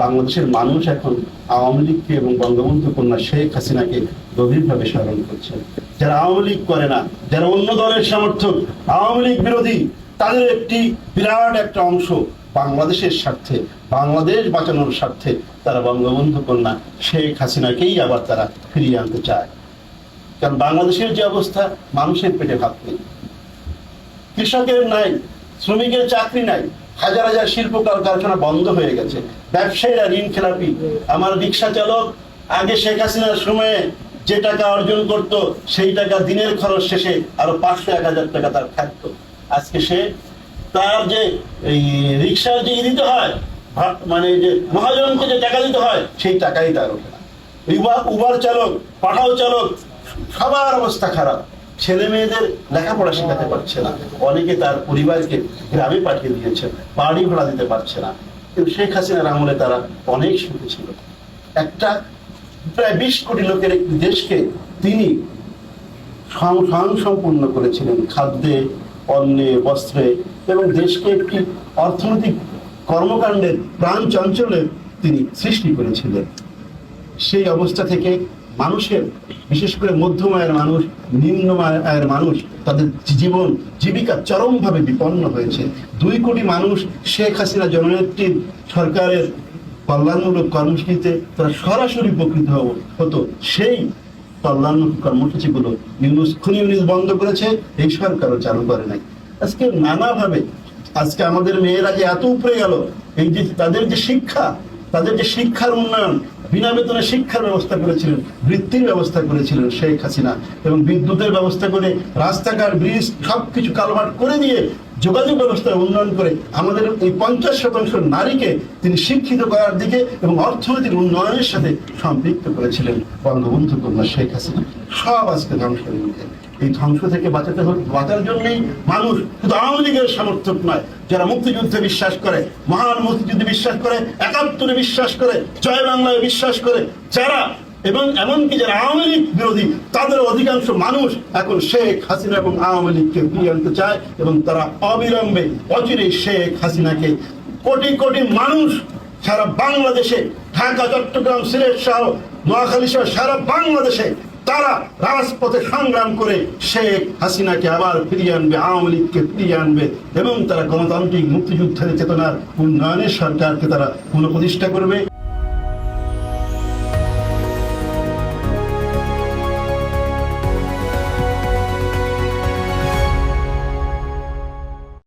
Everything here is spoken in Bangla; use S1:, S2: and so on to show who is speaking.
S1: বাংলাদেশের মানুষ এখন আওয়ামী লীগকে এবং বঙ্গবন্ধু কন্যা শেখ হাসিনাকে গভীরভাবে স্মরণ করছে। যারা আওয়ামী লীগ করে না, যারা অন্য দলের সমর্থক, আওয়ামী লীগ বিরোধী, তাদের একটি বিরাট একটা অংশ বাংলাদেশের স্বার্থে, বাংলাদেশ বাঁচানোর স্বার্থে তারা বঙ্গবন্ধু কন্যা শেখ হাসিনাকেই আবার তারা ফিরিয়ে আনতে চায়। কারণ বাংলাদেশের যে অবস্থা, মানুষের পেটে ভাত নেই, কৃষকের নাই, শ্রমিকের চাকরি নাই, হাজার হাজার শিল্প কারখানা বন্ধ হয়ে গেছে, ব্যবসায়ীরা ঋণ খেলাপি। আমার রিক্সা চালক আগে শেখ হাসিনার সময়ে যে টাকা অর্জন করত, সেই টাকা দিনের খরচ শেষে আরো 500-1000 টাকা তার থাকতো। আজকে সে তার যে এই রিক্সার যে দিতে হয়, মানে যে মহাজনকে যে টাকা দিতে হয়, সেই টাকাই তার ওঠে না। উবার চালক, পাঠাও চালক, সবার অবস্থা খারাপ। ছেলে মেয়েদের লেখাপড়া শেখাতে পারছে না, অনেকে তার পরিবারকে গ্রামে পাঠিয়ে দিয়েছে, বাড়ি ভাড়া দিতে পারছে না। কিন্তু শেখ হাসিনার আমলে তারা অনেক সুখে ছিল। একটা প্রায় 20 কোটি লোকের একটি দেশকে তিনি স্বয়ংসম্পূর্ণ করেছিলেন খাদ্যে, অন্নে, বস্ত্রে, এবং দেশকে একটি অর্থনৈতিক কর্মকাণ্ডের প্রাণ চঞ্চলে তিনি সৃষ্টি করেছিলেন। সেই অবস্থা থেকে মানুষের, বিশেষ করে মধ্যম আয়ের মানুষ, নিম্ন আয়ের মানুষ, তাদের জীবন জীবিকা চরমভাবে বিপন্ন হয়েছে। 2 কোটি মানুষ শেখ হাসিনা জননেত্রীর সরকারের কল্যাণমূলক কর্মসূচিতে তারা সরাসরি উপকৃত হতো। সেই কল্যাণমূলক কর্মসূচিগুলো ইউনুস বন্ধ করেছে, এই সরকারও চালু করে নাই। আজকে নানাভাবে আজকে আমাদের মেয়েরা যে এত উপরে গেল, এই যে তাদের যে শিক্ষা, তাদের যে শিক্ষার উন্নয়ন, বিনা বেতনে শিক্ষার ব্যবস্থা করেছিলেন, বৃত্তির ব্যবস্থা করেছিলেন শেখ হাসিনা, এবং বিদ্যুতের ব্যবস্থা করে, রাস্তাঘাট, ব্রিজ সবকিছু কালভার্ট করে দিয়ে যোগাযোগ ব্যবস্থার উন্নয়ন করে আমাদের এই 50% নারীকে তিনি শিক্ষিত করার দিকে এবং অর্থনৈতিক উন্নয়নের সাথে সম্পৃক্ত করেছিলেন বঙ্গবন্ধু কন্যা শেখ হাসিনা। সব আজকে ধ্বংস হয়ে গেছে। এই ধ্বংস থেকে বাঁচার জন্যই মানুষ শুধু আওয়ামী লীগের সমর্থক নয়, যারা মুক্তিযুদ্ধে বিশ্বাস করে, মহান মুক্তিযুদ্ধে বিশ্বাস করে, 71-এ বিশ্বাস করে, জয় বাংলায় বিশ্বাস করে, যারা এবং এমনকি যারা আওয়ামী লীগ বিরোধী, তাদের অধিকাংশ মানুষ এখন শেখ হাসিনা এবং আওয়ামী লীগকে ফিরিয়ে আনতে চায়, এবং তারা অবিলম্বে অচিরেই শেখ হাসিনাকে, কোটি কোটি মানুষ সারা বাংলাদেশে, ঢাকা, চট্টগ্রাম, সিলেট সহ, নোয়াখালী সহ সারা বাংলাদেশে তারা রাজপথে সংগ্রাম করে শেখ হাসিনাকে আবার ফিরিয়ে আনবে, আওয়ামী লীগকে ফিরিয়ে আনবে, এবং তারা গণতান্ত্রিক মুক্তিযুদ্ধের চেতনার উন্নয়নের সরকারকে তারা পুনঃপ্রতিষ্ঠা করবে।